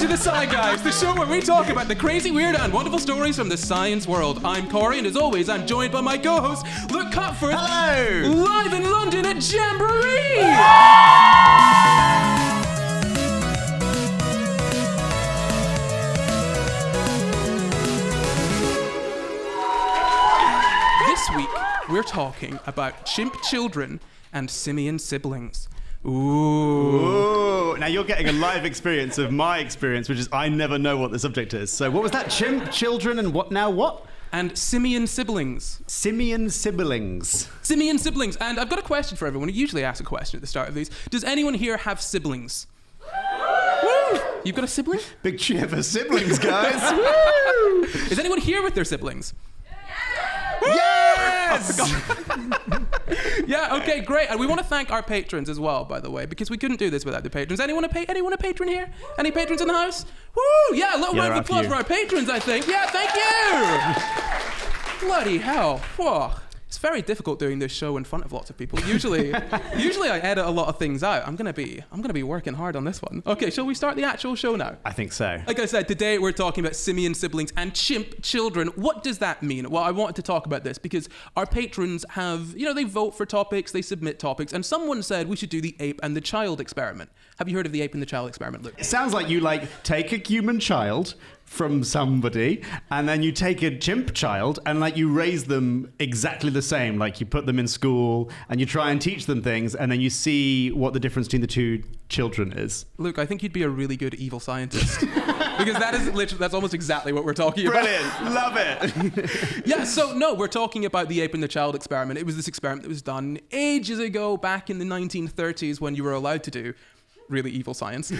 to the SCI Guys, the show where we talk about the crazy, weird, and wonderful stories from the science world. I'm Corey, and as always, I'm joined by my co-host, Luke Cutforth. Hello! Live in London at Jamboree! This week, we're talking about chimp children and simian siblings. Ooh. Now you're getting a live experience of my experience, which is I never know what the subject is. So what was that? Chimp children and what now? What? And simian siblings. Simian siblings. Simian siblings. And I've got a question for everyone. I usually ask a question at the start of these. Does anyone here have siblings? Woo! You've got a sibling? Big cheer for siblings, guys. Woo! Is anyone here with their siblings? Yes! Yeah, okay, great. And we want to thank our patrons as well, by the way, because we couldn't do this without the patrons. Anyone a patron here? Any patrons in the house? Woo! Yeah, a little round of applause for our patrons, I think. Yeah, thank you! Bloody hell. Whoa. It's very difficult doing this show in front of lots of people. Usually I edit a lot of things out. I'm gonna be working hard on this one. Okay, shall we start the actual show now? I think so. Like I said, today we're talking about simian siblings and chimp children. What does that mean? Well, I wanted to talk about this because our patrons have, they vote for topics, they submit topics, and someone said we should do the ape and the child experiment. Have you heard of the ape and the child experiment, Luke? It sounds like you take a human child from somebody, and then you take a chimp child and you raise them exactly the same. Like you put them in school and you try and teach them things, and then you see what the difference between the two children is. Luke, I think you'd be a really good evil scientist. Because that's almost exactly what we're talking about. Brilliant, love it. Yeah, so no, we're talking about the ape and the child experiment. It was this experiment that was done ages ago, back in the 1930s, when you were allowed to do really evil science. A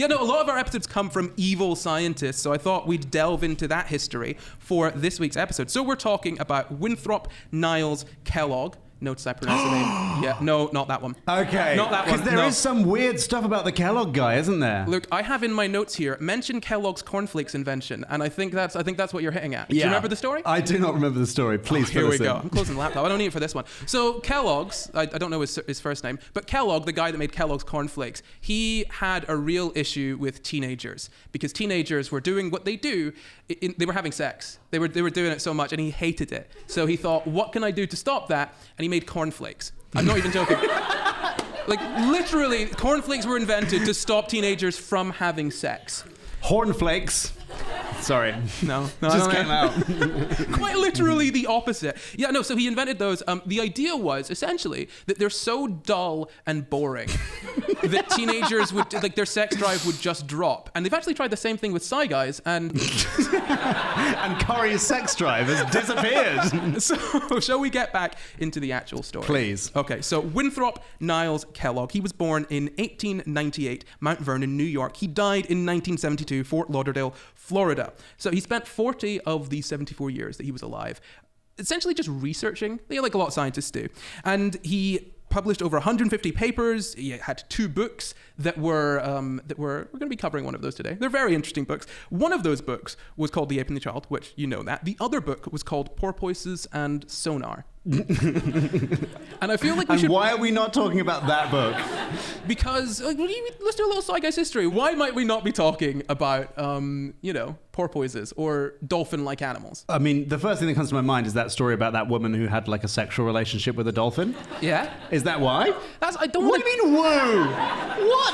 lot of our episodes come from evil scientists, so I thought we'd delve into that history for this week's episode. So we're talking about Winthrop Niles Kellogg. Notice I pronounced the name. Yeah, no, not that one. Okay. Not that one. Because there is some weird stuff about the Kellogg guy, isn't there? Look, I have in my notes here, mention Kellogg's cornflakes invention, and I think that's what you're hitting at. Do you remember the story? I do not remember the story. Please here we go. I'm closing the laptop. I don't need it for this one. So Kellogg's, I don't know his first name, but Kellogg, the guy that made Kellogg's cornflakes, he had a real issue with teenagers because teenagers were doing what they do. They were having sex. They were doing it so much, and he hated it. So he thought, what can I do to stop that? And he made cornflakes. I'm not even joking. Literally, cornflakes were invented to stop teenagers from having sex. Hornflakes. Sorry. No, just came out. Quite literally the opposite. Yeah, no, so he invented those. The idea was essentially that they're so dull and boring that teenagers would, their sex drive would just drop. And they've actually tried the same thing with SCI Guys, and... and Corey's sex drive has disappeared. So, shall we get back into the actual story? Please. Okay, so Winthrop Niles Kellogg, he was born in 1898, Mount Vernon, New York. He died in 1972, Fort Lauderdale, Florida. So he spent 40 of the 74 years that he was alive essentially just researching, like a lot of scientists do. And he published over 150 papers. He had 2 books that we're going to be covering one of those today. They're very interesting books. One of those books was called The Ape and the Child, which you know that. The other book was called Porpoises and Sonar. And I feel like we should... why are we not talking about that book? Because let's do a little SCI Guys history. Why might we not be talking about porpoises or dolphin-like animals? I mean, the first thing that comes to my mind is that story about that woman who had a sexual relationship with a dolphin. Yeah. Is that why? What do you mean, whoa? What?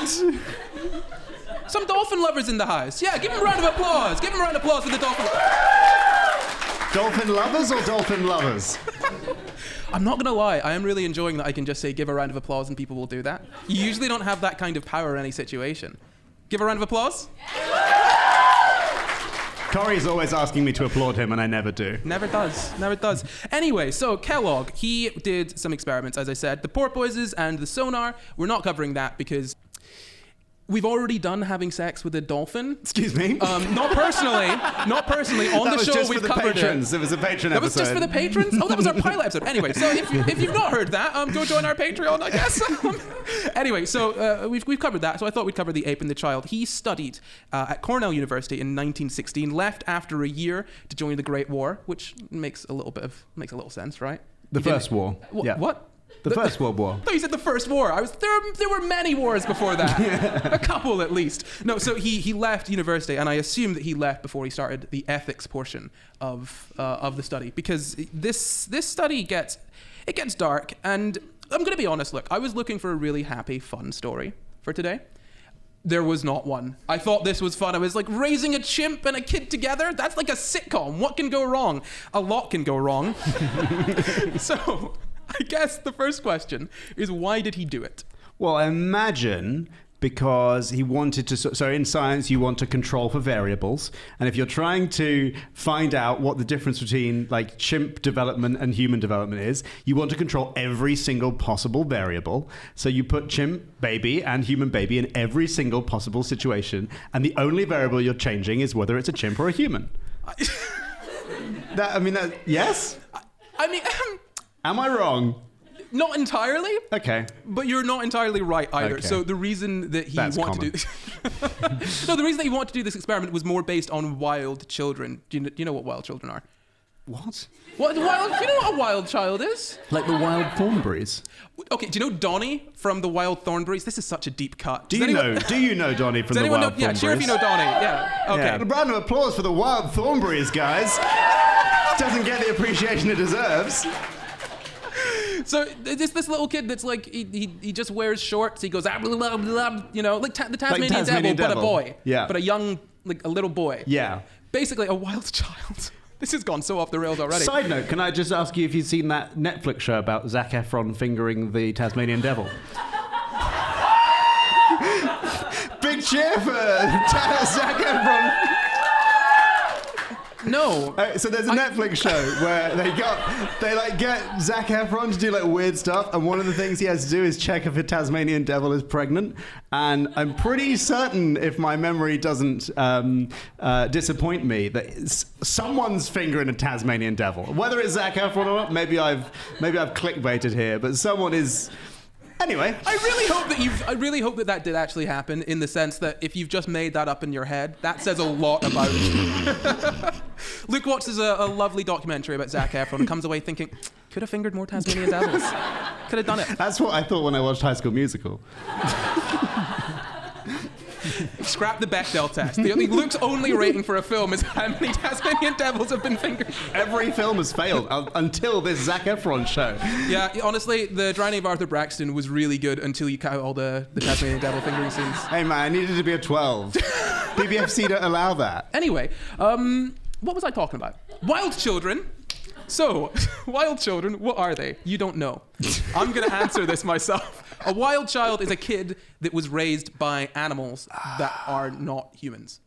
Some dolphin lovers in the house. Yeah, give them a round of applause. Give them a round of applause for the dolphin. Dolphin lovers or dolphin lovers? I'm not going to lie. I am really enjoying that I can just say, give a round of applause, and people will do that. You usually don't have that kind of power in any situation. Give a round of applause. Corey's always asking me to applaud him, and I never do. Never does. Anyway, so Kellogg, he did some experiments, as I said. The porpoises and the sonar, we're not covering that because we've already done having sex with a dolphin. Excuse me? Not personally. On the show, we've covered patrons. It was a patron episode. That was just for the patrons? Oh, that was our pilot episode. Anyway, so if you've not heard that, go join our Patreon, I guess. Anyway, so we've covered that. So I thought we'd cover The Ape and the Child. He studied at Cornell University in 1916, left after a year to join the Great War, which makes a little sense, right? The first war. Yeah. What? The First World War. I thought you said the First War. There were many wars before that. A couple at least. No, so he left university, and I assume that he left before he started the ethics portion of the study, because this study gets dark. And I'm going to be honest. Look, I was looking for a really happy, fun story for today. There was not one. I thought this was fun. I was like, raising a chimp and a kid together? That's like a sitcom. What can go wrong? A lot can go wrong. So I guess the first question is, why did he do it? Well, I imagine because he wanted to... So in science, you want to control for variables. And if you're trying to find out what the difference between like chimp development and human development is, you want to control every single possible variable. So you put chimp baby and human baby in every single possible situation. And the only variable you're changing is whether it's a chimp or a human. Yes? I mean... Am I wrong? Not entirely. Okay. But you're not entirely right either. Okay. So the reason that he That's wanted common. to do this... No, the reason that he wanted to do this experiment was more based on wild children. Do you know what wild children are? What? Do you know what a wild child is? Like the wild Thornberrys? Okay, do you know Donnie from the Wild Thornberries? This is such a deep cut. Do you know Donnie from Does the anyone Wild know? Yeah, Thornberries? sure if you know Donnie. Yeah. Okay. Yeah. A round of applause for the Wild Thornberries, guys. Doesn't get the appreciation it deserves. So this little kid that's like he just wears shorts. He goes blah, blah, blah, you know, like the Tasmanian devil, but a boy. Yeah. But a little boy. Yeah. Basically a wild child. This has gone so off the rails already. Side note, can I just ask you if you've seen that Netflix show about Zac Efron fingering the Tasmanian devil? Big cheer for Zac Efron. No. So there's a Netflix show where they get Zac Efron to do like weird stuff, and one of the things he has to do is check if a Tasmanian devil is pregnant. And I'm pretty certain, if my memory doesn't disappoint me, that someone's fingering a Tasmanian devil. Whether it's Zac Efron or not, maybe I've clickbaited here, but someone is. Anyway, I really hope that did actually happen, in the sense that if you've just made that up in your head, that says a lot about it. Luke watches a lovely documentary about Zac Efron and comes away thinking, could have fingered more Tasmanian devils. Could have done it. That's what I thought when I watched High School Musical. Scrap the Bechdel test. Luke's only rating for a film is how many Tasmanian devils have been fingered. Every film has failed until this Zac Efron show. Yeah, honestly, The Drowning of Arthur Braxton was really good until you cut all the Tasmanian devil fingering scenes. Hey man, I needed to be a 12. BBFC don't allow that. Anyway, what was I talking about? Wild children. So, wild children, what are they? You don't know. I'm going to answer this myself. A wild child is a kid that was raised by animals that are not humans,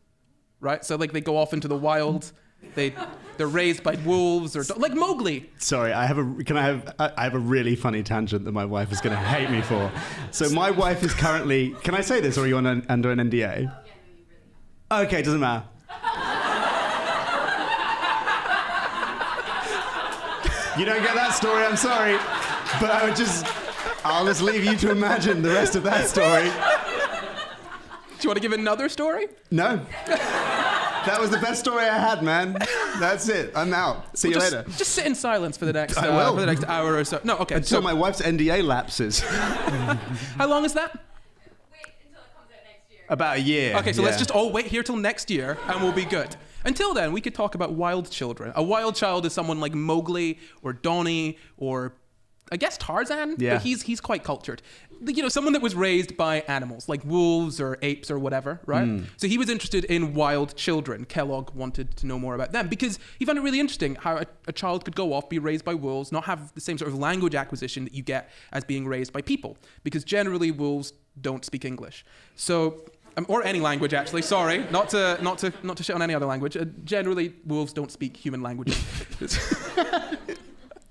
right? So, like, they go off into the wild. They're raised by wolves or like Mowgli. Sorry, I have a really funny tangent that my wife is going to hate me for. So my wife is currently. Can I say this, or are you under an NDA? Okay, doesn't matter. You don't get that story, I'm sorry. But I'll just leave you to imagine the rest of that story. Do you want to give another story? No. That was the best story I had, man. That's it. I'm out. See you later. Just sit in silence for the next I will. for the next hour or so. No, okay. Until my wife's NDA lapses. How long is that? Wait until it comes out next year. About a year. Okay, so let's just all wait here till next year and we'll be good. Until then, we could talk about wild children. A wild child is someone like Mowgli or Donnie or I guess Tarzan, yeah. But he's quite cultured. You know, someone that was raised by animals, like wolves or apes or whatever, right? So he was interested in wild children. Kellogg wanted to know more about them because he found it really interesting how a child could go off, be raised by wolves, not have the same sort of language acquisition that you get as being raised by people. Because generally wolves don't speak English. So, or any language actually, sorry, not to shit on any other language. Generally wolves don't speak human languages.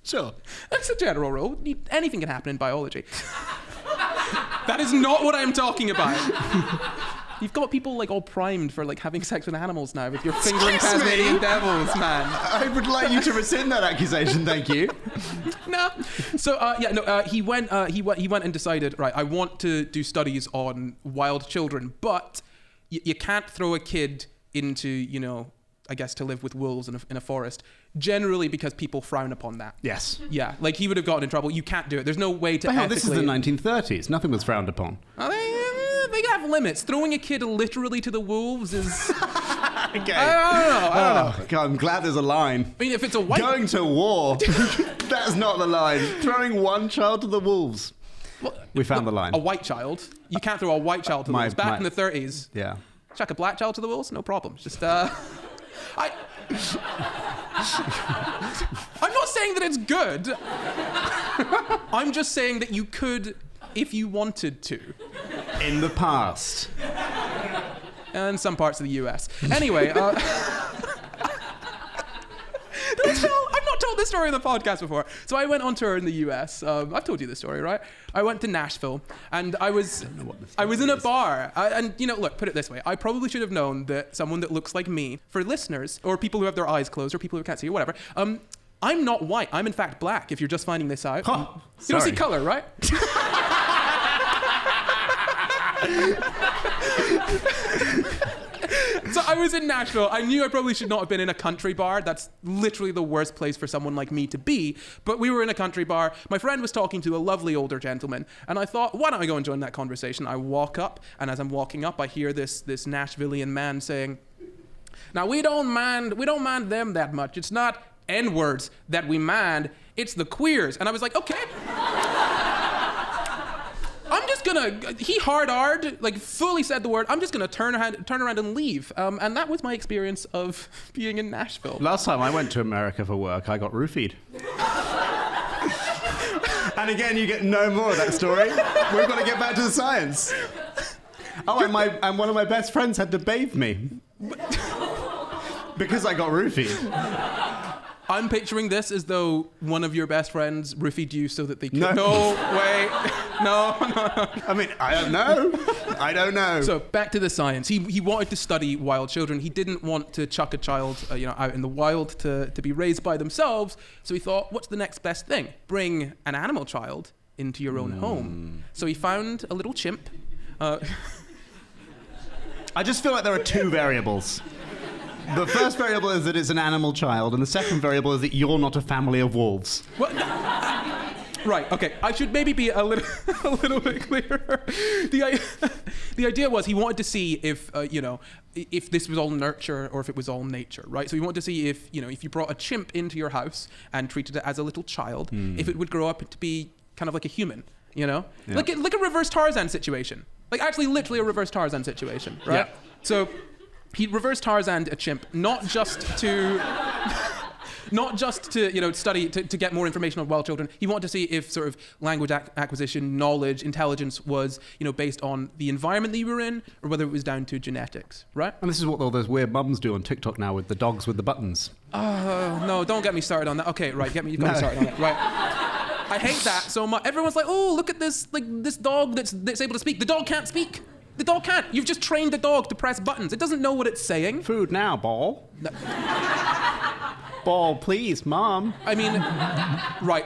Sure. That's a general rule. Anything can happen in biology. That is not what I'm talking about. You've got people like all primed for like having sex with animals now with your fingering Tasmanian devils, man. I would like you to rescind that accusation, thank you. No. So he went and decided, right, I want to do studies on wild children, but you can't throw a kid into, you know, I guess, to live with wolves in a forest, generally because people frown upon that. Yes. Yeah, like he would have gotten in trouble. You can't do it. There's no way to But hell, ethically... this is the 1930s. Nothing was frowned upon. They have limits. Throwing a kid literally to the wolves is... Okay. I don't know. God, I'm glad there's a line. I mean, if it's a white... Going to war. That's not the line. Throwing one child to the wolves. Well, We found the line. A white child. You can't throw a white child to the wolves. Back in the 30s, Yeah. chuck a black child to the wolves, no problem. Just, I'm not saying that it's good. I'm just saying that you could if you wanted to. In the past. And some parts of the US. Anyway, I've not told this story on the podcast before. So I went on tour in the US. I've told you this story, right? I went to Nashville, and I was in a bar. And, you know, look, put it this way. I probably should have known that someone that looks like me, for listeners, or people who have their eyes closed, or people who can't see, or whatever, I'm not white. I'm, in fact, black, if you're just finding this out. Huh, you don't see color, right? So I was in Nashville. I knew I probably should not have been in a country bar. That's literally the worst place for someone like me to be. But we were in a country bar. My friend was talking to a lovely older gentleman. And I thought, why don't I go and join that conversation? I walk up, and as I'm walking up, I hear this Nashvilleian man saying, now we don't mind them that much. It's not N-words that we mind, it's the queers. And I was like, okay. I'm just gonna, he hard-r'd, like fully said the word, I'm just gonna turn around and leave. And that was my experience of being in Nashville. Last time I went to America for work, I got roofied. And again, you get no more of that story. We've got to get back to the science. Oh, and one of my best friends had to bathe me. Because I got roofied. I'm picturing this as though one of your best friends roofied you so that they could... No. Wait. No. I mean, I don't know. I don't know. So back to the science. He wanted to study wild children. He didn't want to chuck a child out in the wild to be raised by themselves. So he thought, what's the next best thing? Bring an animal child into your own home. So he found a little chimp. I just feel like there are two variables. The first variable is that it's an animal child, and the second variable is that you're not a family of wolves. Well, right, okay. I should maybe be a little bit clearer. The idea was he wanted to see if, if this was all nurture or if it was all nature, right? So he wanted to see if you brought a chimp into your house and treated it as a little child, if it would grow up to be kind of like a human, Yeah. Like a reverse Tarzan situation. Like actually literally a reverse Tarzan situation, right? Yeah. So he reversed Tarzan a chimp, not just to study to get more information on wild children. He wanted to see if sort of language acquisition, knowledge, intelligence was based on the environment that you were in, or whether it was down to genetics, right? And this is what all those weird mums do on TikTok now with the dogs with the buttons. Oh no! Don't get me started on that. Okay, right, you got me started on it, right? I hate that so much. Everyone's like, oh, look at this dog that's able to speak. The dog can't speak. The dog can't. You've just trained the dog to press buttons. It doesn't know what it's saying. Food now, ball. No. Ball, please, Mom. I mean, right.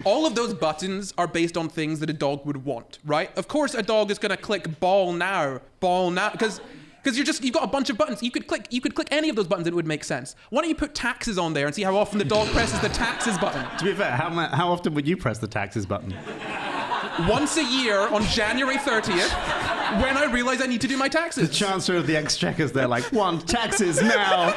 All of those buttons are based on things that a dog would want, right? Of course, a dog is going to click ball now, because you've got a bunch of buttons. You could click any of those buttons and it would make sense. Why don't you put taxes on there and see how often the dog presses the taxes button? To be fair, how often would you press the taxes button? Once a year on January 30th, when I realize I need to do my taxes. The Chancellor of the Exchequer's there like, want taxes now.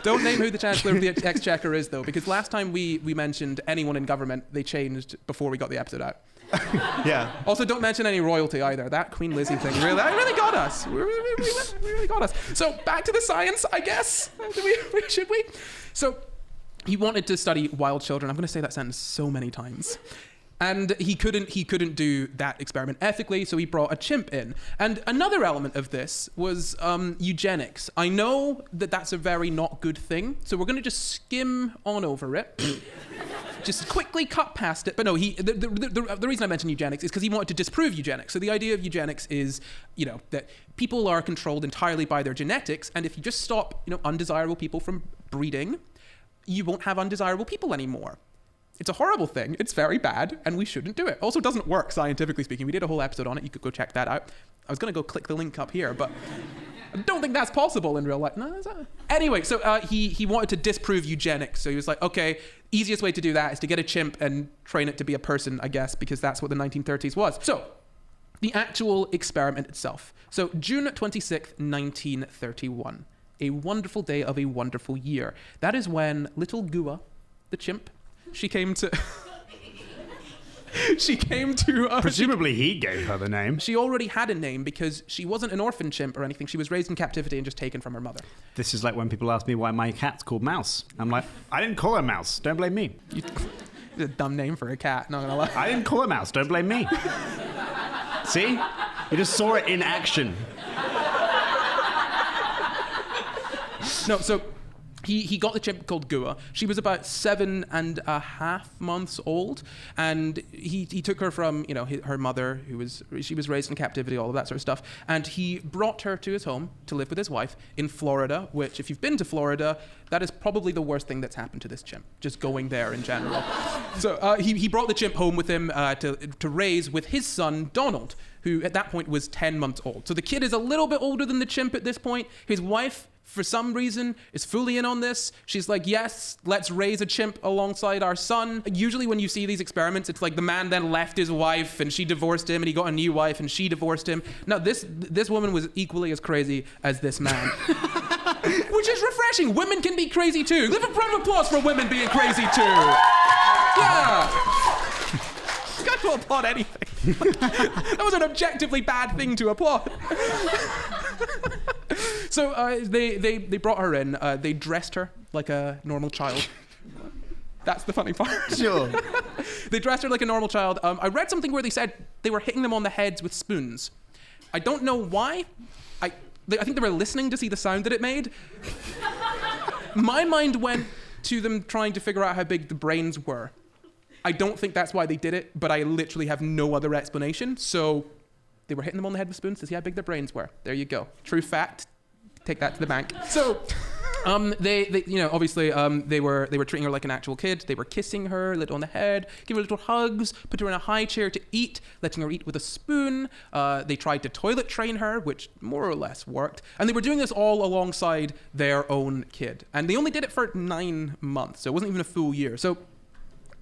Don't name who the Chancellor of the Exchequer is, though, because last time we mentioned anyone in government, they changed before we got the episode out. Yeah. Also, don't mention any royalty either. That Queen Lizzie thing really got us. We really got us. So back to the science, I guess. Should we? So he wanted to study wild children. I'm going to say that sentence so many times. And he couldn't do that experiment ethically, so he brought a chimp in. And another element of this was eugenics. I know that that's a very not good thing, so we're going to just skim on over it. Just quickly cut past it. But no, the reason I mentioned eugenics is because he wanted to disprove eugenics. So the idea of eugenics is, that people are controlled entirely by their genetics, and if you just stop, undesirable people from breeding, you won't have undesirable people anymore. It's a horrible thing. It's very bad, and we shouldn't do it. Also, it doesn't work, scientifically speaking. We did a whole episode on it. You could go check that out. I was going to go click the link up here, but I don't think that's possible in real life. No, is that? Anyway, so he wanted to disprove eugenics. So he was like, okay, easiest way to do that is to get a chimp and train it to be a person, I guess, because that's what the 1930s was. So the actual experiment itself. So June 26th, 1931. A wonderful day of a wonderful year. That is when little Gua, the chimp, she came to... Presumably he gave her the name. She already had a name because she wasn't an orphan chimp or anything. She was raised in captivity and just taken from her mother. This is like when people ask me why my cat's called Mouse. I'm like, I didn't call her Mouse. Don't blame me. It's a dumb name for a cat, not gonna lie. I didn't call her Mouse. Don't blame me. See? You just saw it in action. No, so he got the chimp called Gua. She was about 7.5 months old, and he took her from, you know, her mother, she was raised in captivity, all of that sort of stuff, and he brought her to his home to live with his wife in Florida, which, if you've been to Florida, that is probably the worst thing that's happened to this chimp, just going there in general. So he brought the chimp home with him to raise with his son, Donald, who at that point was 10 months old. So the kid is a little bit older than the chimp at this point. His wife, for some reason, is fully in on this. She's like, yes, let's raise a chimp alongside our son. Usually when you see these experiments, it's like the man then left his wife and she divorced him and he got a new wife and she divorced him. No, this woman was equally as crazy as this man. Which is refreshing. Women can be crazy too. Give a round of applause for women being crazy too. Yeah. Got to applaud anything. That was an objectively bad thing to applaud. So they brought her in. They dressed her like a normal child. That's the funny part. Sure. They dressed her like a normal child. I read something where they said they were hitting them on the heads with spoons. I don't know why. I think they were listening to see the sound that it made. My mind went to them trying to figure out how big the brains were. I don't think that's why they did it, but I literally have no other explanation. So they were hitting them on the head with spoons to see how big their brains were. There you go. True fact. Take that to the bank. So they you know, obviously they were treating her like an actual kid. They were kissing her a little on the head, giving her little hugs, put her in a high chair to eat, letting her eat with a spoon. They tried to toilet train her, which more or less worked. And they were doing this all alongside their own kid. And they only did it for 9 months, so it wasn't even a full year. So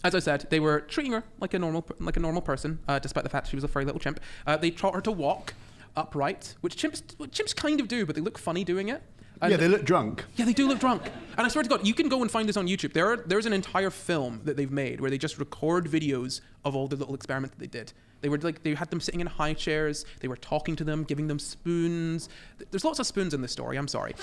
as I said, they were treating her like a normal person, despite the fact she was a very little chimp. They taught her to walk upright, which chimps kind of do, but they look funny doing it. And yeah, they look drunk. Yeah, they do look drunk. And I swear to God, you can go and find this on YouTube. There's an entire film that they've made where they just record videos of all the little experiments that they did. They had them sitting in high chairs. They were talking to them, giving them spoons. There's lots of spoons in this story. I'm sorry.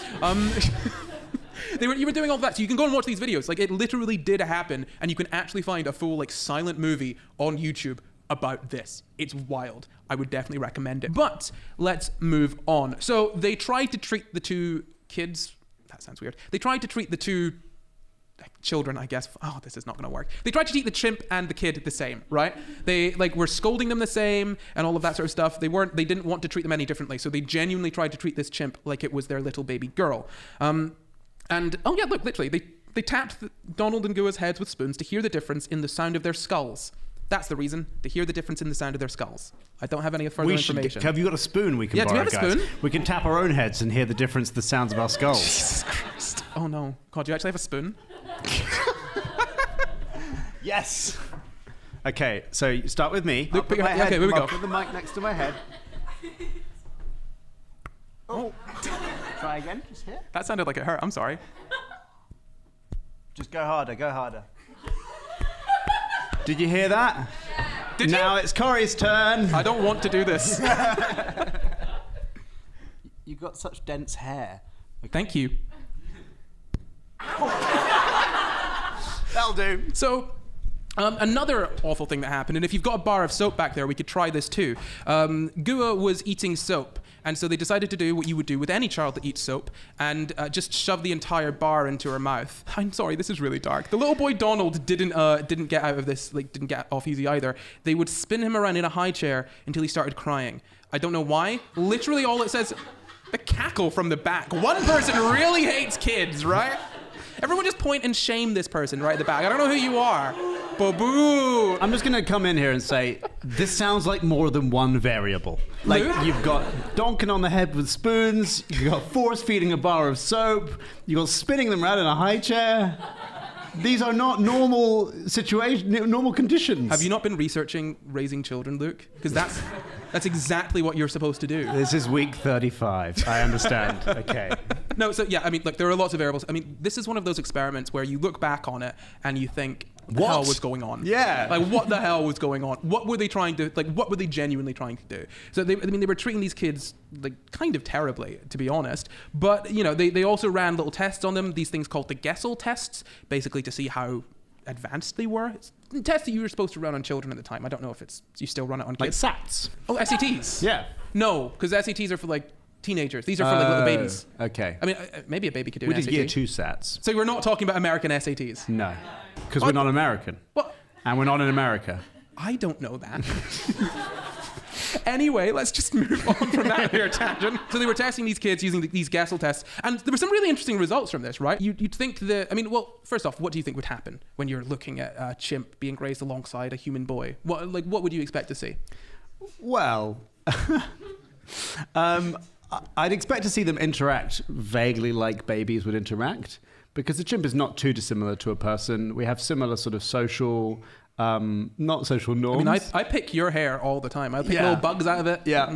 You were doing all that, so you can go and watch these videos. Like, it literally did happen, and you can actually find a full, like, silent movie on YouTube about this. It's wild. I would definitely recommend it. But let's move on. So they tried to treat the two kids. That sounds weird. They tried to treat the two children, I guess. Oh, this is not going to work. They tried to treat the chimp and the kid the same, right? They were scolding them the same and all of that sort of stuff. They didn't want to treat them any differently. So they genuinely tried to treat this chimp like it was their little baby girl. And oh yeah, look, literally, they tapped Donald and Gua's heads with spoons to hear the difference in the sound of their skulls. That's the reason, to hear the difference in the sound of their skulls. I don't have any further information. Have you got a spoon we can borrow, do we have a guys? spoon? We can tap our own heads and hear the difference in the sounds of our skulls. Jesus Christ. Oh no. God, do you actually have a spoon? Yes. Okay, so you start with me. Luke, put your head. Okay, here we go. I'll put the mic next to my head. Oh. Try again, just here. That sounded like it hurt. I'm sorry. Just go harder, go harder. Did you hear that? Did you? Now it's Corey's turn. I don't want to do this. You've got such dense hair. Okay. Thank you. That'll do. So, another awful thing that happened, and if you've got a bar of soap back there, we could try this too. Gua was eating soap, and so they decided to do what you would do with any child that eats soap, and just shove the entire bar into her mouth. I'm sorry, this is really dark. The little boy Donald didn't get out of this, didn't get off easy either. They would spin him around in a high chair until he started crying. I don't know why. Literally all it says, the cackle from the back. One person really hates kids, right? Everyone just point and shame this person right at the back. I don't know who you are. Boo! I'm just going to come in here and say, this sounds like more than one variable. Like, Luke? you've got donking on the head with spoons, you've got force feeding a bar of soap, you've got spinning them around in a high chair. These are not normal normal conditions. Have you not been researching raising children, Luke? Because that's exactly what you're supposed to do. This is week 35. I understand. Okay. No, so yeah, I mean, look, there are lots of variables. I mean, this is one of those experiments where you look back on it and you think, what the hell was going on? Yeah. Like, what the hell was going on? What were they trying to, like, what were they genuinely trying to do? So, they were treating these kids, like, kind of terribly, to be honest. But, you know, they also ran little tests on them, these things called the Gessel tests, basically to see how advanced they were. It's a test that you were supposed to run on children at the time. I don't know if you still run it on kids. Like SATs. Oh, SATs. Yeah. No, because SATs are for, like, teenagers. These are for, like, little babies. Okay. I mean, maybe a baby could do We an did SAT. year 2 SATs. So we're not talking about American SATs. No. Because we're not American. What? And we're not in America. I don't know that. Anyway, let's just move on from that here tangent. So they were testing these kids using these Gessel tests, and there were some really interesting results from this, right? You'd think that, I mean, well, first off, what do you think would happen when you're looking at a chimp being raised alongside a human boy? What would you expect to see? Well, I'd expect to see them interact vaguely like babies would interact, because the chimp is not too dissimilar to a person. We have similar sort of social, not social norms. I mean, I pick your hair all the time. I pick Yeah. little bugs out of it. Yeah.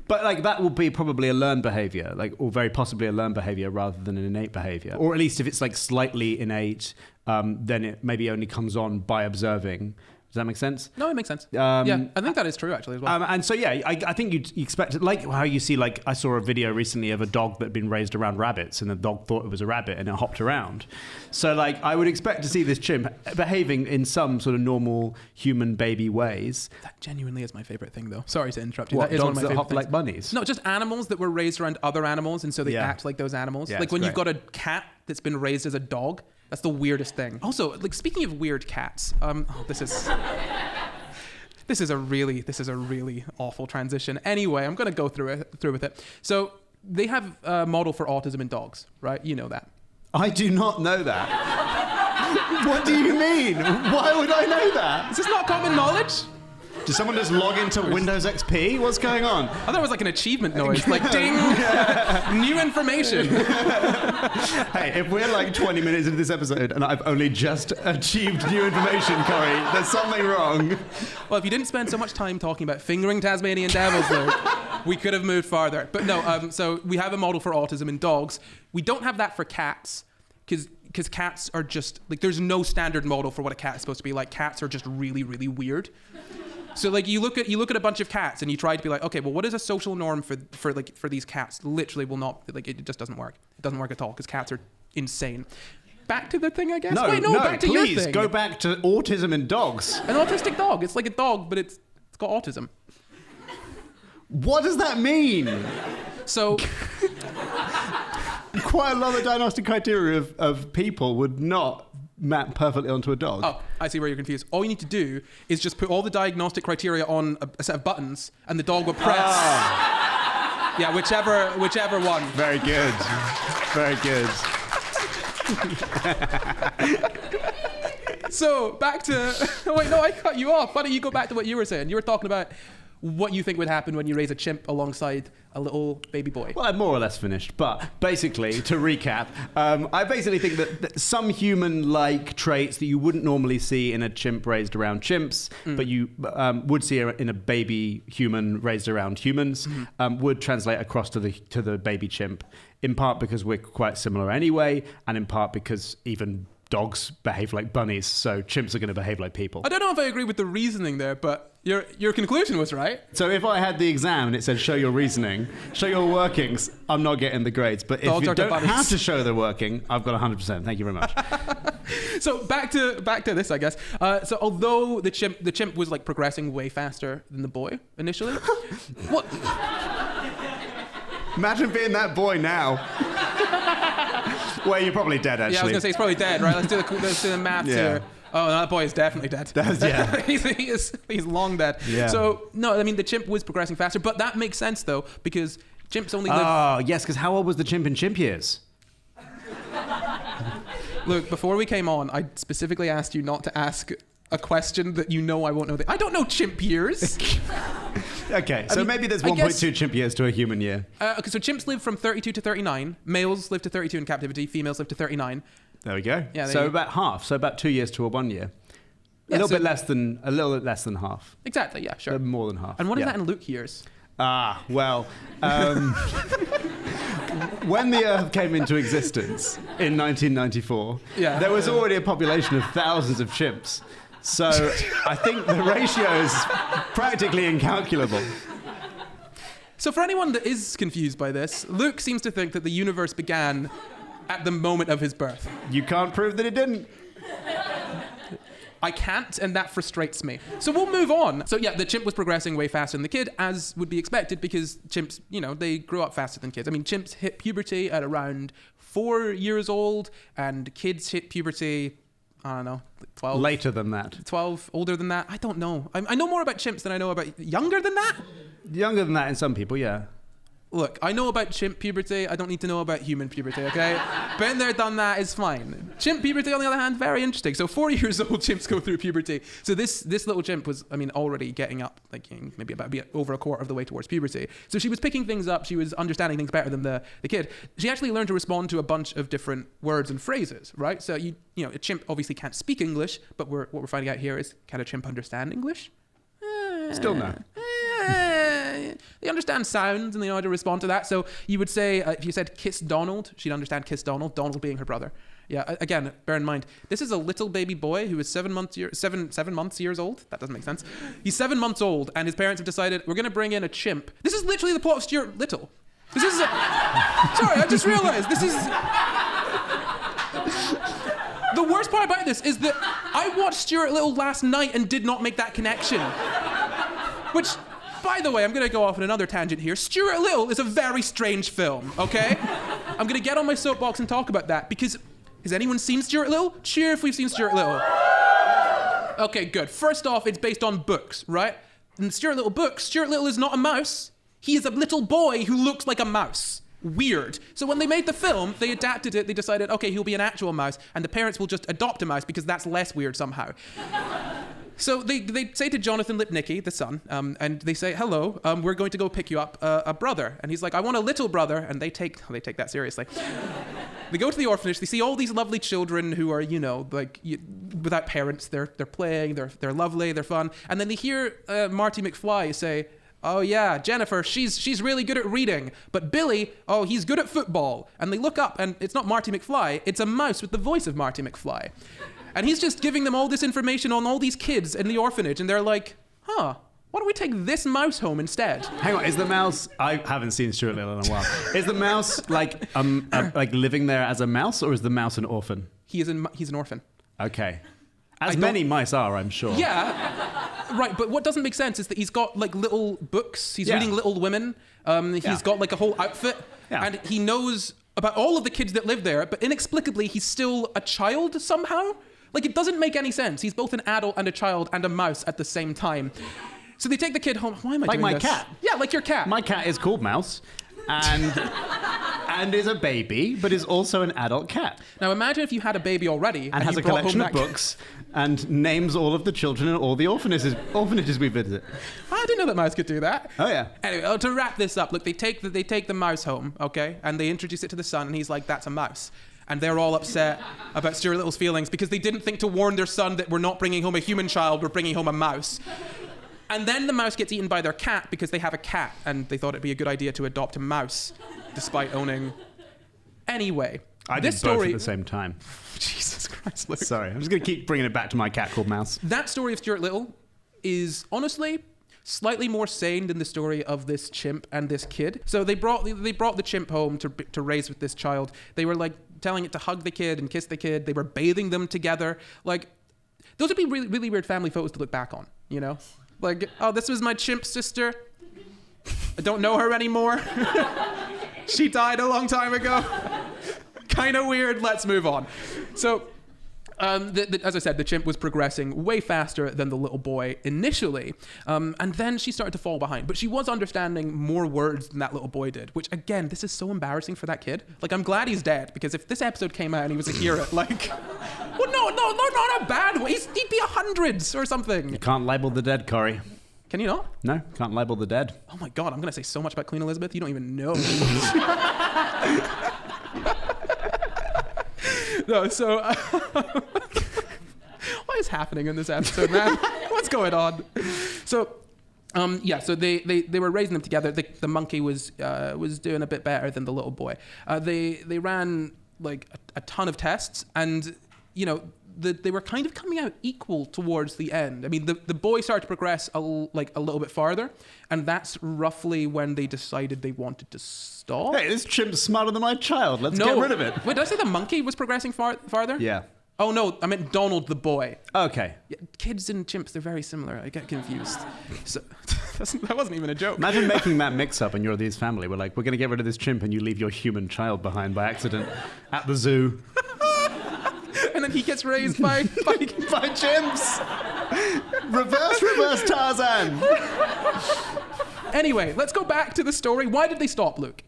But like that will be probably a learned behavior, like, or very possibly a learned behavior rather than an innate behavior. Or at least if it's like slightly innate, then it maybe only comes on by observing. Does that make sense? No, it makes sense. Yeah, I think that is true actually as well. And so, yeah, I think you expect it, like how you see, like I saw a video recently of a dog that had been raised around rabbits, and the dog thought it was a rabbit and it hopped around. So like I would expect to see this chimp behaving in some sort of normal human baby ways. That genuinely is my favorite thing, though. Sorry to interrupt you. What, That is one of dogs my that favorite hop things. like bunnies? No, just animals that were raised around other animals, and so they Yeah. act like those animals. Yeah, Like it's when you've great. got a cat that's been raised as a dog. That's the weirdest thing. Also, like speaking of weird cats, this is a really awful transition. Anyway, I'm gonna go through with it. So they have a model for autism in dogs, right? You know that. I do not know that. What do you mean? Why would I know that? Is this not common knowledge? Did someone just log into Windows XP? What's going on? I thought it was like an achievement noise, like ding, new information. Hey, if we're like 20 minutes into this episode and I've only just achieved new information, Corey, there's something wrong. Well, if you didn't spend so much time talking about fingering Tasmanian devils, Luke, we could have moved farther. But no, so we have a model for autism in dogs. We don't have that for cats, because cats are just, like, there's no standard model for what a cat is supposed to be like. Cats are just really, really weird. So like you look at a bunch of cats and you try to be like, okay, well, what is a social norm for these cats? Literally will not, like, it just doesn't work. It doesn't work at all because cats are insane. Back to the thing, I guess. No, Wait, back to please your thing. go back to autism in dogs. An autistic dog. It's like a dog, but it's got autism. What does that mean? So Quite a lot of the diagnostic criteria of people would not map perfectly onto a dog. oh, I see where you're confused. All you need to do is just put all the diagnostic criteria on a set of buttons, and the dog will press. Yeah, whichever one. Very good. Very good. So back to wait, no, I cut you off. Why don't you go back to what you were saying? You were talking about what you think would happen when you raise a chimp alongside a little baby boy. Well, I'm more or less finished, but basically, to recap, I basically think that some human-like traits that you wouldn't normally see in a chimp raised around chimps, but you would see in a baby human raised around humans, would translate across to the baby chimp, in part because we're quite similar anyway, and in part because even dogs behave like bunnies, so chimps are going to behave like people. I don't know if I agree with the reasoning there, but your conclusion was right. So if I had the exam and it said show your reasoning, show your workings, I'm not getting the grades. But if Dogs you are the don't bunnies. have to show the working, I've got 100%. Thank you very much. So back to this, I guess. So although the chimp was like progressing way faster than the boy initially, what? Imagine being that boy now. Well, you're probably dead, actually. Yeah, I was gonna say he's probably dead, right? Let's do the maths Yeah. here. Oh, no, that boy is definitely dead. Yeah. he's long dead. Yeah. So no, I mean the chimp was progressing faster, but that makes sense though because chimps only live. Oh, yes, because how old was the chimp in chimp years? Look, before we came on, I specifically asked you not to ask a question that you know I won't know. I don't know chimp years. Okay, so mean, maybe there's I guess- 1.2 chimp years to a human year. Okay, so chimps live from 32 to 39. Males live to 32 in captivity. Females live to 39. There we go. Yeah, there so you- about half. So about 2 years to a 1 year. A Yeah, little so- bit less than half. Exactly, yeah, sure. More than half. And what is yeah. that in Luke years? Well, when the Earth came into existence in 1994, Yeah. there was already a population of thousands of chimps. So I think the ratio is practically incalculable. So for anyone that is confused by this, Luke seems to think that the universe began at the moment of his birth. You can't prove that it didn't. I can't, and that frustrates me. So we'll move on. So yeah, the chimp was progressing way faster than the kid, as would be expected, because chimps, they grow up faster than kids. I mean, chimps hit puberty at around 4 years old, and kids hit puberty, I don't know, 12. Later than that. 12, older than that. I don't know. I know more about chimps than I know about younger than that. Younger than that in some people, yeah. Look, I know about chimp puberty. I don't need to know about human puberty, okay? Been there, done that, is fine. Chimp puberty, on the other hand, very interesting. So 4 years old chimps go through puberty. So this little chimp was, already getting up, maybe about over a quarter of the way towards puberty. So she was picking things up. She was understanding things better than the kid. She actually learned to respond to a bunch of different words and phrases, right? So, a chimp obviously can't speak English, but what we're finding out here is, can a chimp understand English? Still no. They understand sounds and they know how to respond to that. So you would say, if you said kiss Donald, she'd understand kiss Donald, Donald being her brother. Yeah, again, bear in mind, this is a little baby boy who is 7 months years old. That doesn't make sense. He's 7 months old, and his parents have decided, we're going to bring in a chimp. This is literally the plot of Stuart Little. This is... sorry, I just realized. This is... The worst part about this is that I watched Stuart Little last night and did not make that connection. Which, by the way, I'm going to go off on another tangent here. Stuart Little is a very strange film, okay? I'm going to get on my soapbox and talk about that because has anyone seen Stuart Little? Cheer if we've seen Stuart Little. Okay, good. First off, it's based on books, right? In the Stuart Little books, Stuart Little is not a mouse. He is a little boy who looks like a mouse. Weird. So when they made the film, they adapted it. They decided, okay, he'll be an actual mouse, and the parents will just adopt a mouse because that's less weird somehow. So they say to Jonathan Lipnicki, the son, and they say, hello, we're going to go pick you up a brother. And he's like, I want a little brother. And they take that seriously. They go to the orphanage. They see all these lovely children who are, without parents. They're playing. They're lovely. They're fun. And then they hear Marty McFly say, oh yeah, Jennifer, she's really good at reading. But Billy, oh, he's good at football. And they look up, and it's not Marty McFly. It's a mouse with the voice of Marty McFly. And he's just giving them all this information on all these kids in the orphanage. And they're like, why don't we take this mouse home instead? Hang on, is the mouse... I haven't seen Stuart Little in a while. Is the mouse like living there as a mouse, or is the mouse an orphan? He's an orphan. Okay. As many mice are, I'm sure. Yeah, right. But what doesn't make sense is that he's got like little books. He's reading Little Women. He's got like a whole outfit. Yeah. And he knows about all of the kids that live there, but inexplicably, he's still a child somehow. Like, it doesn't make any sense. He's both an adult and a child and a mouse at the same time. So they take the kid home. Why am I doing this? Like my cat. Yeah, like your cat. My cat is called Mouse and is a baby, but is also an adult cat. Now imagine if you had a baby already and has you a brought collection home of that books and names all of the children in all the orphanages we visit. I didn't know that mouse could do that. Oh yeah. Anyway, to wrap this up, look, they take the mouse home, okay, and they introduce it to the son, and he's like, "That's a mouse." And they're all upset about Stuart Little's feelings because they didn't think to warn their son that we're not bringing home a human child, we're bringing home a mouse. And then the mouse gets eaten by their cat because they have a cat, and they thought it'd be a good idea to adopt a mouse, despite owning. Anyway, I did both at the same time. Jesus Christ, Luke. Sorry, I'm just going to keep bringing it back to my cat called Mouse. That story of Stuart Little is honestly slightly more sane than the story of this chimp and this kid. So they brought the chimp home to raise with this child. They were like telling it to hug the kid and kiss the kid. They were bathing them together. Like, those would be really, really weird family photos to look back on, you know? Like, oh, this was my chimp sister. I don't know her anymore. She died a long time ago. Kind of weird. Let's move on. So As I said, the chimp was progressing way faster than the little boy initially. And then she started to fall behind. But she was understanding more words than that little boy did, which, again, this is so embarrassing for that kid. Like, I'm glad he's dead, because if this episode came out and he was a hero, like... Well, no, not a bad way. He'd be 100s or something. You can't label the dead, Corey. Can you not? No, can't label the dead. Oh my God, I'm going to say so much about Queen Elizabeth, you don't even know. No, so... what is happening in this episode, man? What's going on? So... so they were raising them together. The monkey was doing a bit better than the little boy. They ran like a ton of tests, and they were kind of coming out equal towards the end. I mean, the boy started to progress a little bit farther, and that's roughly when they decided they wanted to stop. Hey, this chimp's smarter than my child. Let's get rid of it. Wait, did I say the monkey was progressing farther? Yeah. Oh no, I meant Donald the boy. Okay. Yeah, kids and chimps, they're very similar. I get confused. So that wasn't even a joke. Imagine making that mix-up and you're this family. We're like, we're going to get rid of this chimp and you leave your human child behind by accident at the zoo. And then he gets raised by chimps. Reverse Tarzan. Anyway, let's go back to the story. Why did they stop, Luke?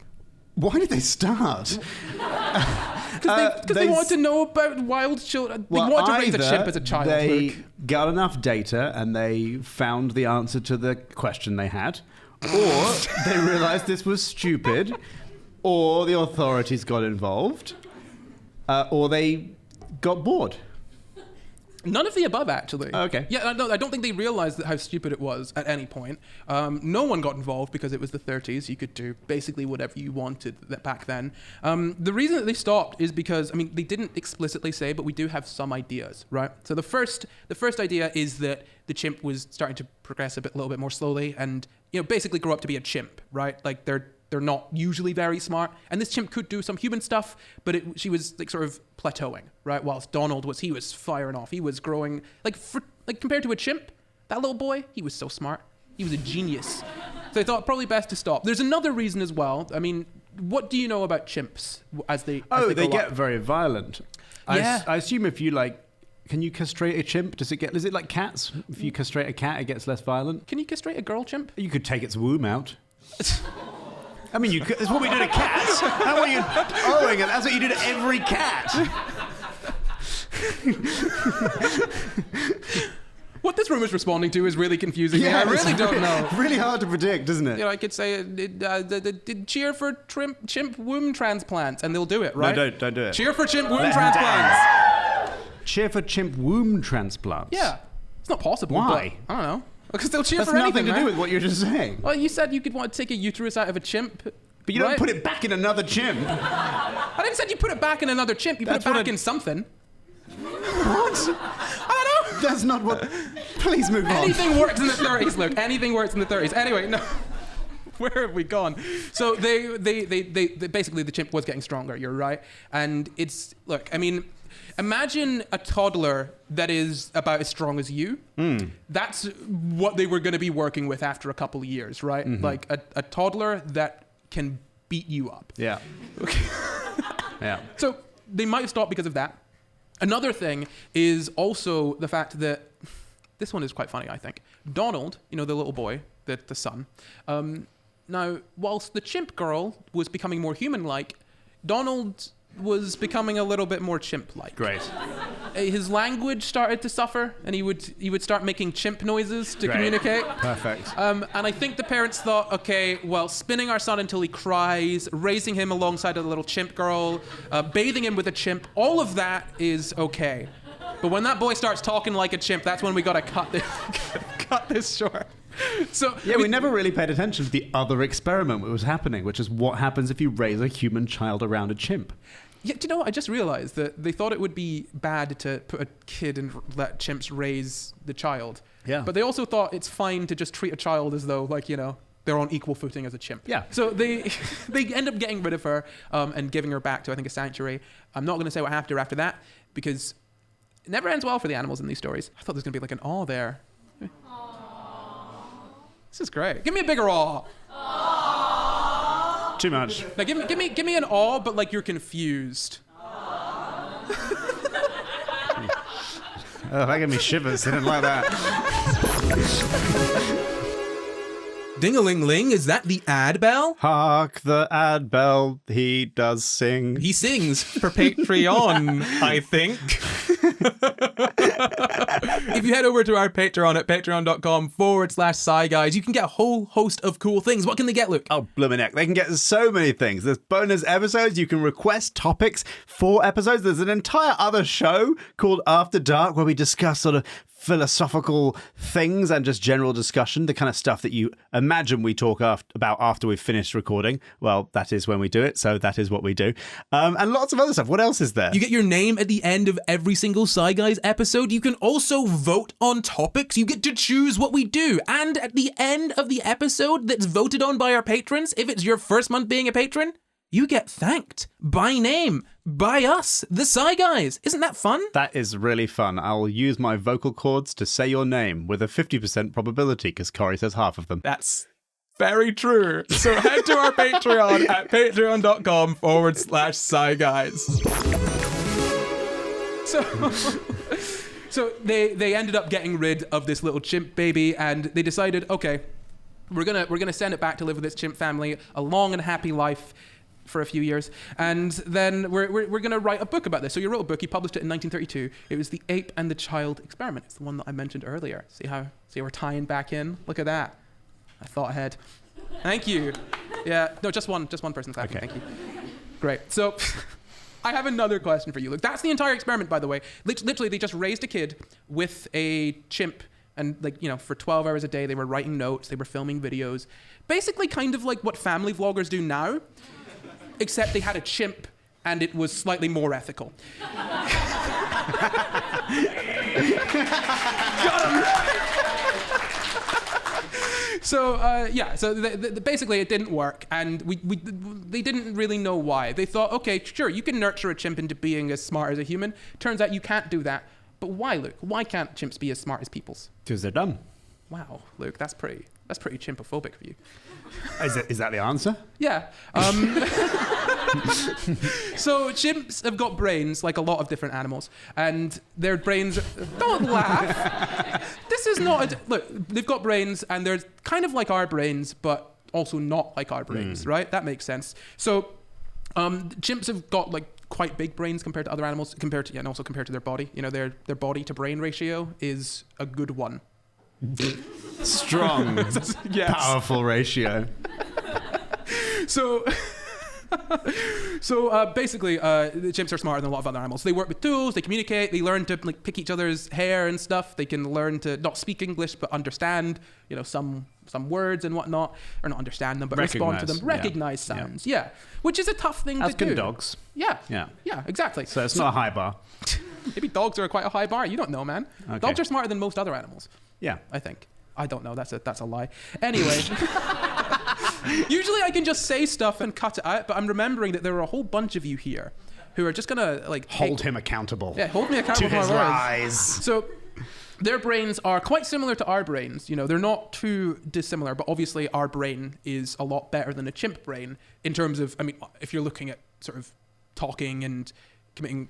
Why did they start? Because they wanted to know about wild children. They wanted to raise a chimp as a child. They Luke. got enough data and they found the answer to the question they had, or they realized this was stupid, or the authorities got involved, or they got bored. None of the above, actually. Okay. Yeah, I don't think they realized how stupid it was at any point. No one got involved because it was the 30s. You could do basically whatever you wanted back then. The reason that they stopped is because, I mean, they didn't explicitly say, but we do have some ideas, right? So the first idea is that the chimp was starting to progress a little bit more slowly and, basically grow up to be a chimp, right? Like they're not usually very smart. And this chimp could do some human stuff, but she was like sort of plateauing, right? Whilst Donald was firing off. He was growing, compared to a chimp, that little boy, he was so smart. He was a genius. So I thought probably best to stop. There's another reason as well. I mean, what do you know about chimps as they they go get up? very violent. Yeah. I assume if you can you castrate a chimp? Is it like cats? If you castrate a cat, it gets less violent? Can you castrate a girl chimp? You could take its womb out. I mean, it's what we do to cats. How are you owing it? That's what you do to every cat. What this room is responding to is really confusing. Yeah, I really don't know. Really hard to predict, isn't it? I could say, cheer for chimp womb transplants, and they'll do it, right? No, don't do it. Cheer for chimp womb transplants. Cheer for chimp womb transplants. Yeah. It's not possible. Why? I don't know. Because they'll cheer That's for anything, nothing to do with what you're just saying. Well, you said you could want to take a uterus out of a chimp. But you don't put it back in another chimp. I didn't say you put it back in another chimp. You put it back in something. What? I don't know. That's not what... Please move on. Anything works in the 30s, Luke. Anything works in the 30s. Anyway, no. Where have we gone? So they basically the chimp was getting stronger. You're right, and look. I mean, imagine a toddler that is about as strong as you. That's what they were going to be working with after a couple of years, right? Mm-hmm. Like a toddler that can beat you up. Yeah. Okay. Yeah. So they might have stopped because of that. Another thing is also the fact that this one is quite funny, I think. Donald, the little boy, the son. Now, whilst the chimp girl was becoming more human-like, Donald was becoming a little bit more chimp-like. Great. His language started to suffer, and he would start making chimp noises to communicate. Perfect. And I think the parents thought, okay, well, spinning our son until he cries, raising him alongside a little chimp girl, bathing him with a chimp, all of that is okay. But when that boy starts talking like a chimp, that's when we got to cut this short. So yeah, we never really paid attention to the other experiment that was happening, which is what happens if you raise a human child around a chimp. Yeah, do you know what? I just realized that they thought it would be bad to put a kid and let chimps raise the child. Yeah. But they also thought it's fine to just treat a child as though, they're on equal footing as a chimp. Yeah. So they end up getting rid of her and giving her back to, I think, a sanctuary. I'm not going to say what happened after that because it never ends well for the animals in these stories. I thought there was going to be like an awe there. Aww. This is great. Give me a bigger awe. Aww. Too much. Now give me an awe, but like you're confused. Oh, that gave me shivers. I didn't like that. Ding-a-ling-ling, is that the ad bell? Hark the ad bell, he does sing. He sings for Patreon, I think. If you head over to our Patreon at patreon.com/Sci Guys, you can get a whole host of cool things. What can they get, Luke? Oh, bloomin' heck. They can get so many things. There's bonus episodes. You can request topics for episodes. There's an entire other show called After Dark where we discuss sort of philosophical things and just general discussion, the kind of stuff that you imagine we talk about after we've finished recording. Well, that is when we do it, so that is what we do. And lots of other stuff. What else is there? You get your name at the end of every single Sci Guys episode. You can also vote on topics. You get to choose what we do. And at the end of the episode that's voted on by our patrons, if it's your first month being a patron, you get thanked by name by us, the Sci Guys. Isn't that fun? That is really fun. I'll use my vocal cords to say your name with a 50% probability because Corey says half of them. That's very true. So head to our Patreon at patreon.com/Sci Guys. So they ended up getting rid of this little chimp baby, and they decided, okay, we're gonna send it back to live with its chimp family, a long and happy life for a few years, and then we're going to write a book about this. So you wrote a book, you published it in 1932. It was The Ape and the Child Experiment. It's the one that I mentioned earlier. See how we're tying back in? Look at that. I thought ahead. Thank you. Yeah, no, just one person. Okay. Thank you. Great. So I have another question for you, Luke. That's the entire experiment, by the way. Literally, they just raised a kid with a chimp, and for 12 hours a day, they were writing notes, they were filming videos. Basically kind of like what family vloggers do now, except they had a chimp and it was slightly more ethical. Got him! So basically it didn't work, and they didn't really know why. They thought, okay, sure, you can nurture a chimp into being as smart as a human. Turns out you can't do that. But why, Luke? Why can't chimps be as smart as peoples? Because they're dumb. Wow, Luke, that's pretty chimpophobic for you. Is that the answer? Yeah. So chimps have got brains like a lot of different animals, and their brains... Don't laugh. This is not... Look, they've got brains, and they're kind of like our brains, but also not like our brains, right? That makes sense. So chimps have got like quite big brains compared to other animals, and also compared to their body. Their body to brain ratio is a good one. Strong, yes. Powerful ratio. So basically, the chimps are smarter than a lot of other animals. They work with tools, they communicate, they learn to pick each other's hair and stuff. They can learn to not speak English but understand, some words and whatnot, or not understand them but respond to them, recognize sounds. Yeah, which is a tough thing to do. As can dogs. Yeah, exactly. So it's not a high bar. Maybe dogs are quite a high bar. You don't know, man. Okay. Dogs are smarter than most other animals. Yeah, I think. I don't know. That's a lie. Anyway, usually I can just say stuff and cut it out, but I'm remembering that there are a whole bunch of you here who are just gonna hold him accountable. Yeah, hold me accountable to his lies. So their brains are quite similar to our brains. They're not too dissimilar, but obviously our brain is a lot better than a chimp brain in terms of, if you're looking at sort of talking and committing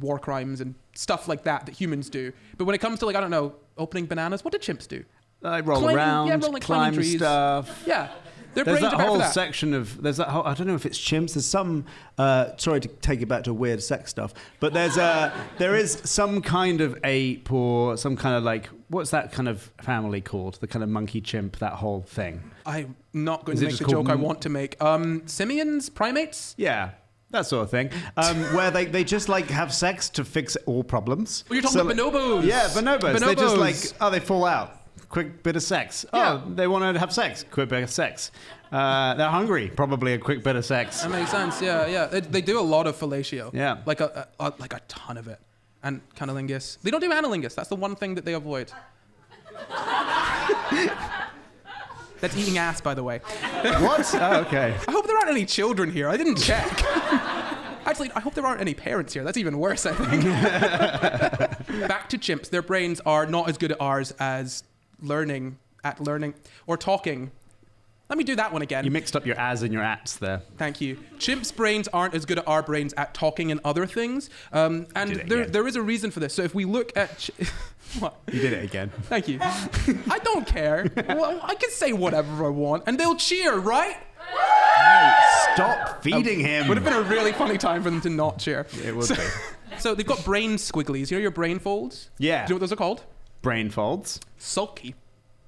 war crimes and stuff like that humans do. But when it comes to opening bananas, what do chimps do? Roll around, climb trees. Stuff. Yeah. There's that whole section of, I don't know if it's chimps, there's some, sorry to take it back to weird sex stuff, but there is some kind of ape or some kind of what's that kind of family called? The kind of monkey chimp, that whole thing. I'm not going to make the joke I want to make. Simians? Primates? Yeah. That sort of thing, where they just have sex to fix all problems. Well, you're talking about bonobos. Yeah, bonobos. They just they fall out. Quick bit of sex. Yeah. Oh, they want to have sex. Quick bit of sex. They're hungry. Probably a quick bit of sex. That makes sense. Yeah. They do a lot of fellatio. Yeah. Like a ton of it. And cunnilingus. They don't do analingus. That's the one thing that they avoid. That's eating ass, by the way. What? Oh, okay. I hope there aren't any children here. I didn't check. Actually, I hope there aren't any parents here. That's even worse, I think. Back to chimps. Their brains are not as good at ours as learning or talking Let me do that one again. You mixed up your as and your ats there. Thank you. Chimps' brains aren't as good at our brains at talking and other things. And there is a reason for this. So if we look at... What? You did it again. Thank you. I don't care. Well, I can say whatever I want, and they'll cheer, right? Stop feeding him. Would have been a really funny time for them to not cheer. It would be. So they've got brain squigglies. You know your brain folds? Yeah. Do you know what those are called? Brain folds. Sulky.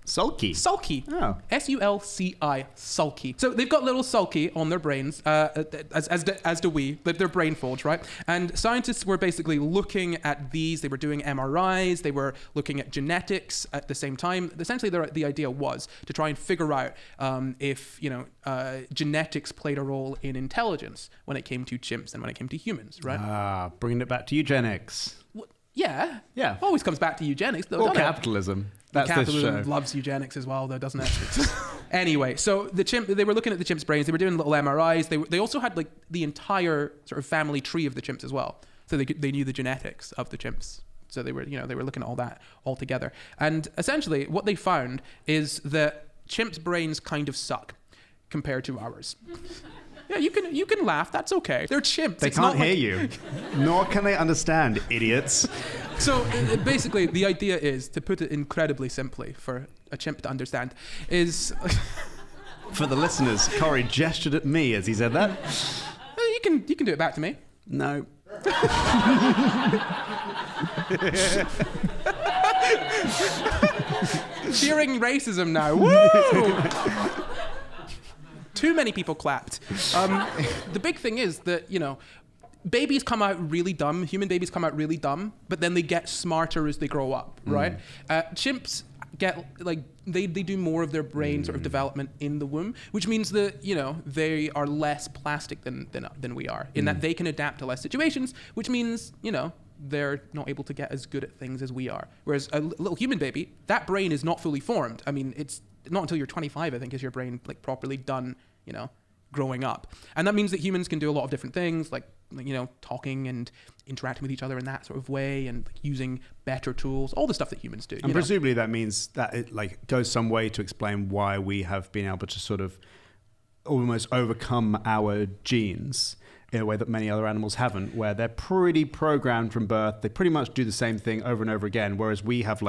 Sulky. Sulky. Oh. S-U-L-C-I. Sulky. So they've got little sulky on their brains, as do we. Their brain folds, right? And scientists were basically looking at these. They were doing MRIs. They were looking at genetics at the same time. Essentially, the idea was to try and figure out if genetics played a role in intelligence when it came to chimps and when it came to humans, right? Bringing it back to eugenics. Yeah. Yeah. Always comes back to eugenics, though. Or capitalism. That's Capitalism this show. loves eugenics as well, though, doesn't it? Anyway, so they were looking at the chimps' brains. They were doing little MRIs. They also had like the entire sort of family tree of the chimps as well. So they knew the genetics of the chimps. So they were looking at all that all together. And essentially, what they found is that chimps' brains kind of suck compared to ours. Yeah, you can laugh. That's okay. They're chimps. They can't hear you. Nor can they understand, idiots. So basically, the idea is, to put it incredibly simply for a chimp to understand, is... For the listeners, Corey gestured at me as he said that. You can do it back to me. No. Cheering racism now. Woo! Too many people clapped. The big thing is that, babies come out really dumb. Human babies come out really dumb, but then they get smarter as they grow up, right? Chimps get, they do more of their brain sort of development in the womb, which means that, they are less plastic than we are, in that they can adapt to less situations, which means, they're not able to get as good at things as we are. Whereas a little human baby, that brain is not fully formed. I mean, it's not until you're 25, I think, is your brain properly done, growing up. And that means that humans can do a lot of different things, like talking and interacting with each other in that sort of way, and using better tools, all the stuff that humans do. And presumably that means that it goes some way to explain why we have been able to sort of almost overcome our genes in a way that many other animals haven't, where they're pretty programmed from birth. They pretty much do the same thing over and over again, whereas we have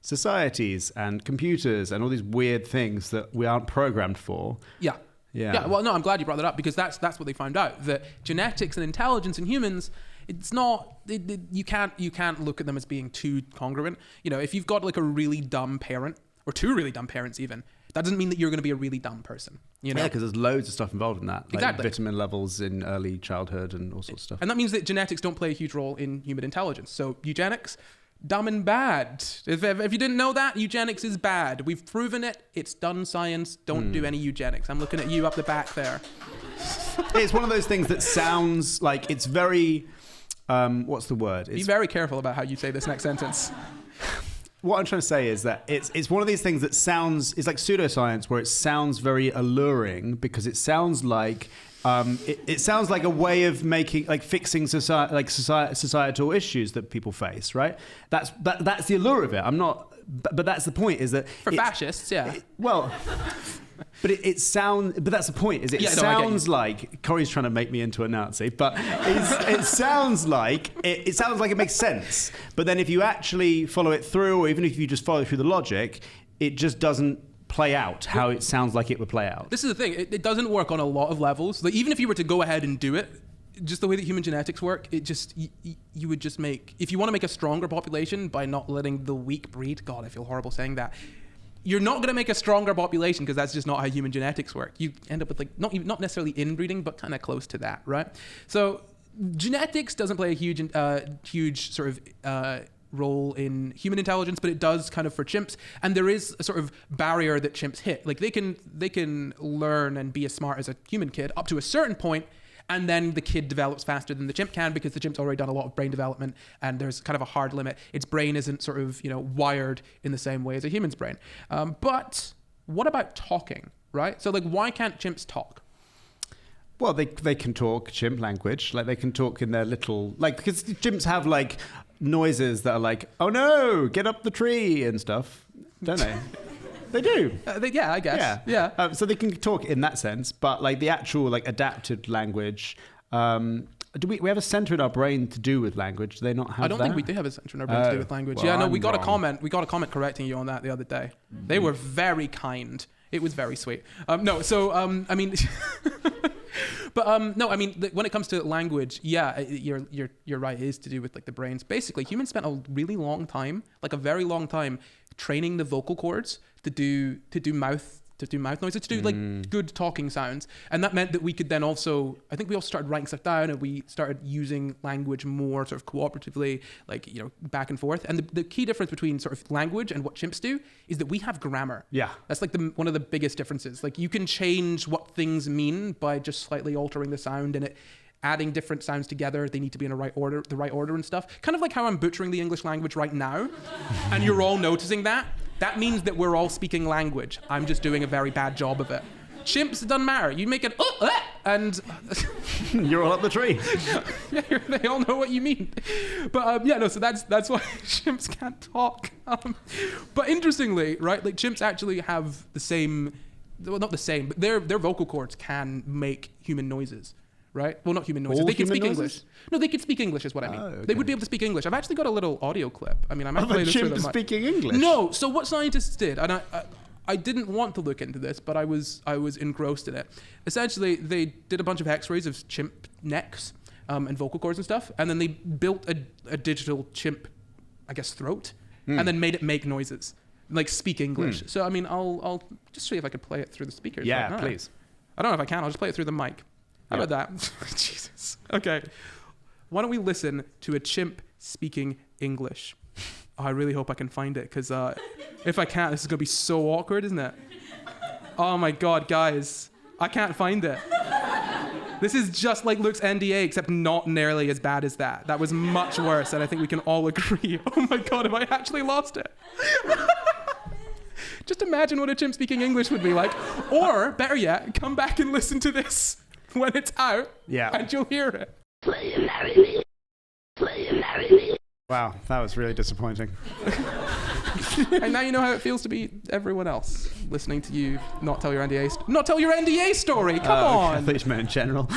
societies and computers and all these weird things that we aren't programmed for. Yeah. Well, no, I'm glad you brought that up, because that's what they found out, that genetics and intelligence in humans, it's not, you can't look at them as being too congruent. If you've got a really dumb parent, or two really dumb parents even, that doesn't mean that you're going to be a really dumb person. Yeah, because there's loads of stuff involved in that. Exactly. Vitamin levels in early childhood and all sorts of stuff. And that means that genetics don't play a huge role in human intelligence. So eugenics, dumb and bad. If you didn't know that, eugenics is bad. We've proven it. It's done science. Don't do any eugenics. I'm looking at you up the back there. It's one of those things that sounds like it's very... what's the word? Be very careful about how you say this next sentence. What I'm trying to say is that it's one of these things that sounds... It's like pseudoscience, where it sounds very alluring, because it sounds like... it sounds like a way of fixing societal issues that people face, right? That's the allure of it. But that's the point. Is that for fascists? Yeah. But it sounds. But that's the point. Is it sounds like Corey's trying to make me into a Nazi? But it sounds like it sounds like it makes sense. But then if you actually follow it through, or even if you just follow through the logic, it just doesn't play out how it sounds like it would play out. This is the thing. It doesn't work on a lot of levels. Even if you were to go ahead and do it, just the way that human genetics work, it just you would just make, if you want to make a stronger population by not letting the weak breed. God, I feel horrible saying that. You're not going to make a stronger population, because that's just not how human genetics work. You end up with not necessarily inbreeding, but kind of close to that, right? So genetics doesn't play a huge sort of role in human intelligence, but it does kind of for chimps. And there is a sort of barrier that chimps hit. They can learn and be as smart as a human kid up to a certain point, and then the kid develops faster than the chimp can, because the chimp's already done a lot of brain development, and there's kind of a hard limit. Its brain isn't sort of wired in the same way as a human's brain. But what about talking, right? So why can't chimps talk? Well, they can talk chimp language. They can talk in their little, because chimps have noises that are oh no, get up the tree and stuff, don't they? They do. Yeah, I guess. Yeah. So they can talk in that sense, but like the actual like adapted language. Do we have a center in our brain to do with language? Do they not have? I don't think we do have a center in our brain to do with language. Well, yeah, no, I'm we got wrong. a comment. We got a comment correcting you on that the other day. They were very kind. It was very sweet. I mean, but no, I mean, when it comes to language, yeah, you're right. It is to do with like the brains. Basically, humans spent a really long time, like a very long time, training the vocal cords to do mouth noises, to do like good talking sounds. And that meant that we could then also, I think we also started writing stuff down, and we started using language more sort of cooperatively, like, you know, back and forth. And the key difference between sort of language and what chimps do is that we have grammar. Yeah. That's like one of the biggest differences. Like, you can change what things mean by just slightly altering the sound and adding different sounds together. They need to be in the right order and stuff. Kind of like how I'm butchering the English language right now, and you're all noticing that. That means that we're all speaking language. I'm just doing a very bad job of it. Chimps, it doesn't matter. You make it, and You're all up the tree. yeah, they all know what you mean. But yeah, no, so that's why chimps can't talk. But interestingly, right, like chimps actually have the same, well, not the same, but their vocal cords can make human noises. Right? Well, not human noises. All they can human speak noises? English. No, they can speak English is what I mean. Okay. They would be able to speak English. I've actually got a little audio clip. I mean, I might Of play a this for chimp them. speaking English? No. So what scientists did, and I didn't want to look into this, but I was engrossed in it. Essentially, they did a bunch of X-rays of chimp necks and vocal cords and stuff, and then they built a digital chimp, I guess, throat, and then made it make noises, like speak English. So I mean, I'll just see if I could play it through the speakers. Yeah, right now. please. I don't know if I can. I'll just play it through the mic. How about that? Jesus. Okay. Why don't we listen to a chimp speaking English? Oh, I really hope I can find it, because if I can't, this is going to be so awkward, isn't it? Oh my God, guys. I can't find it. This is just like Luke's NDA, except not nearly as bad as that. That was much worse, and I think we can all agree. Oh my God, have I actually lost it? Just imagine what a chimp speaking English would be like. Or, better yet, come back and listen to this when it's out, and you'll hear it. Wow, that was really disappointing. And now you know how it feels to be everyone else listening to you not tell your NDA story. Come on. I thought you meant in general.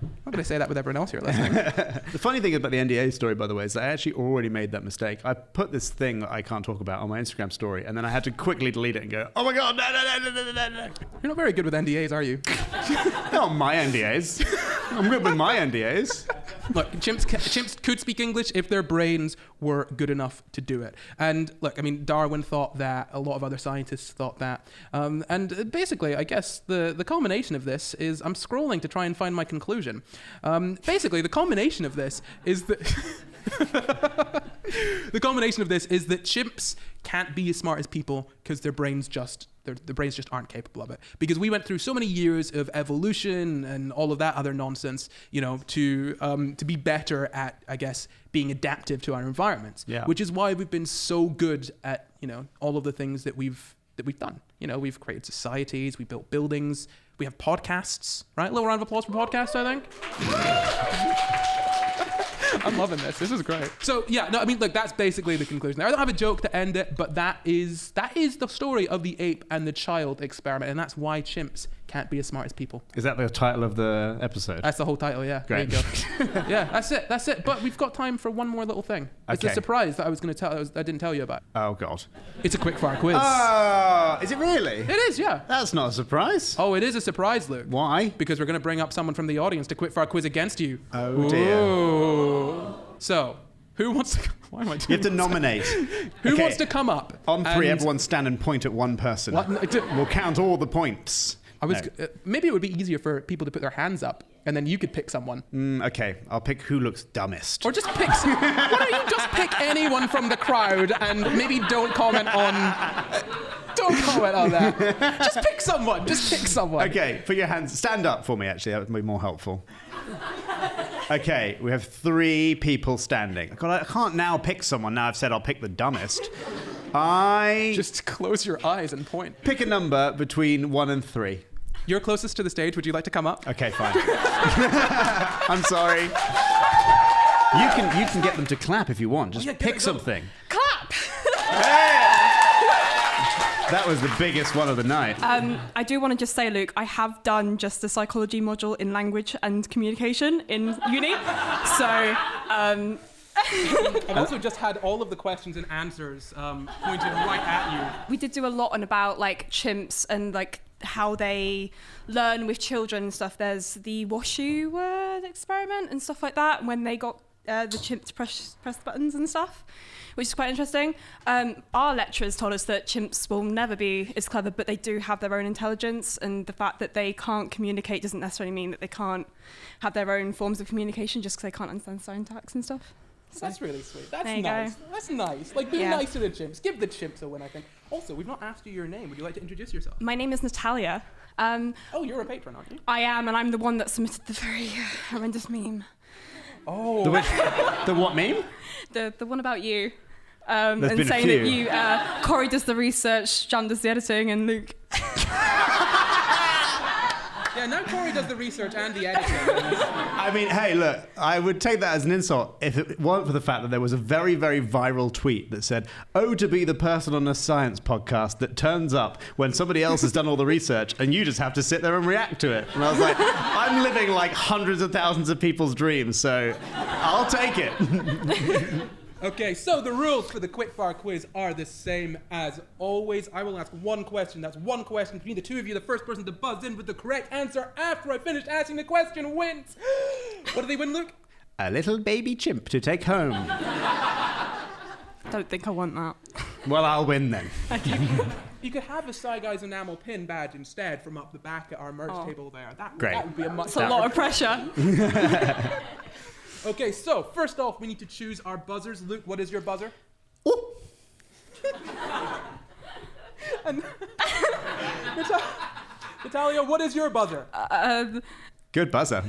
I'm not going to say that with everyone else here listening. The funny thing about the NDA story, by the way, is I actually already made that mistake. I put this thing that I can't talk about on my Instagram story, and then I had to quickly delete it and go, oh my God, no. You're not very good with NDAs, are you? Not my NDAs. I'm good with my NDAs. Look, chimps could speak English if their brains were good enough to do it. And look, I mean, Darwin thought that. A lot of other scientists thought that. And basically, I guess the culmination of this is, I'm scrolling to try and find my conclusion. Basically, the culmination of this is that chimps can't be as smart as people because their brains just aren't capable of it. Because we went through so many years of evolution and all of that other nonsense, you know, to be better at, I guess, being adaptive to our environments. Yeah. Which is why we've been so good at, you know, all of the things that we've done. You know, we've created societies, we built buildings, we have podcasts, right? A little round of applause for podcasts, I think. I'm loving this. This is great. So yeah, no, I mean, look, that's basically the conclusion. I don't have a joke to end it, but that is the story of the ape and the child experiment, and that's why chimps can't be as smart as people. Is that the title of the episode? That's the whole title, yeah. Great. There you go. Yeah, that's it. But we've got time for one more little thing. It's Okay. a surprise that I didn't tell you about. Oh, God. It's a quickfire quiz. Oh, is it really? It is, yeah. That's not a surprise. Oh, it is a surprise, Luke. Why? Because we're going to bring up someone from the audience to quickfire quiz against you. Oh, dear. Ooh. So, who wants to... Why am I doing You have to this? nominate. Who Okay. wants to come up? On three, and- everyone stand and point at one person. What? We'll count all the points. Maybe it would be easier for people to put their hands up, and then you could pick someone. Okay, I'll pick who looks dumbest. Or just pick... Why don't you just pick anyone from the crowd, and maybe don't comment on... Don't comment on that. Just pick someone. Just pick someone. Okay, put your hands... Stand up for me, actually. That would be more helpful. Okay, we have 3 people standing. God, I can't now pick someone. Now I've said I'll pick the dumbest. Just close your eyes and point. Pick a number between 1 and 3. You're closest to the stage. Would you like to come up? Okay, fine. I'm sorry. You can get them to clap if you want. Just pick something. Clap! That was the biggest one of the night. I do want to just say, Luke, I have done just a psychology module in language and communication in uni. So, I've also just had all of the questions and answers pointed right at you. we did do a lot on about like chimps and like how they learn with children and stuff. There's the Washu word experiment and stuff like that when they got the chimps to press buttons and stuff, which is quite interesting. Our lecturers told us that chimps will never be as clever, but they do have their own intelligence, and the fact that they can't communicate doesn't necessarily mean that they can't have their own forms of communication just because they can't understand syntax and stuff. So, That's really sweet. That's There you nice. go. That's nice. Like, be Yeah. nice to the chimps. Give the chimps a win, I think. Also, we've not asked you your name. Would you like to introduce yourself? my name is Natalia. Oh, you're a patron, aren't you? I am, and I'm the one that submitted the very horrendous meme. Oh. The what meme? The one about you. There's And been a saying few. that you, Corey does the research, Jan does the editing, and Luke. Yeah, now Corey does the research and the editing. I mean, hey, look, I would take that as an insult if it weren't for the fact that there was a very, very viral tweet that said, "Oh, to be the person on a science podcast that turns up when somebody else has done all the research and you just have to sit there and react to it." And I was like, I'm living like hundreds of thousands of people's dreams, so I'll take it. Okay, so the rules for the quickfire quiz are the same as always. I will ask one question. That's one question between the two of you. The first person to buzz in with the correct answer after I finish asking the question wins. What do they win, Luke? A little baby chimp to take home. Don't think I want that. Well, I'll win then. You could have a SCI Guys enamel pin badge instead from up the back at our merch table there. Great. That would be a much It's a lot of pressure. Okay, so first off, we need to choose our buzzers. Luke, what is your buzzer? And Natalia, what is your buzzer? Good buzzer.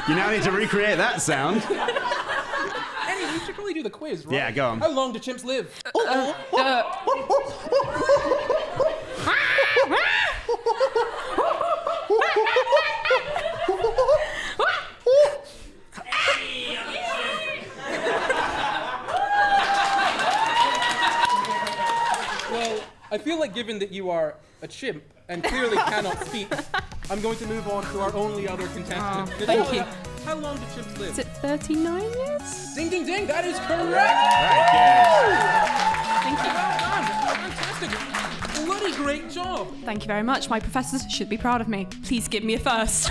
You now need to recreate that sound. Annie, we should probably do the quiz, right? Yeah, go on. How long do chimps live? Well, I feel like given that you are a chimp and clearly cannot speak, I'm going to move on to our only other contestant. thank Natalia, you. How long do chimps live? Is it 39 years? Ding, ding, ding, that is correct! Thank you. Well done! Fantastic! Bloody great job! Thank you very much. My professors should be proud of me. Please give me a first.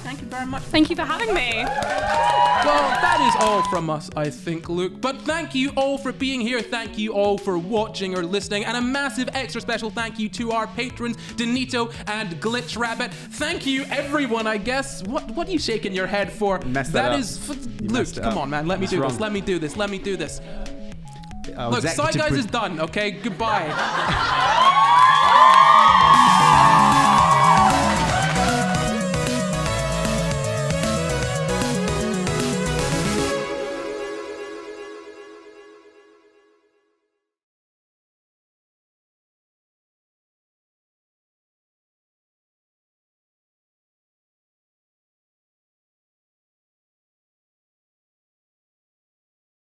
Thank you very much. Thank you for having me. Well, that is all from us, I think, Luke. But thank you all for being here. Thank you all for watching or listening. And a massive extra special thank you to our patrons, Denito and Glitch Rabbit. Thank you, everyone, I guess. What are you shaking your head for? Messed that up. You Luke, messed it come up. on, man. Let me That's do wrong. this. Let me do this. Let me do this. Oh, Look, SCI executive Guys pro- is done, okay? Goodbye.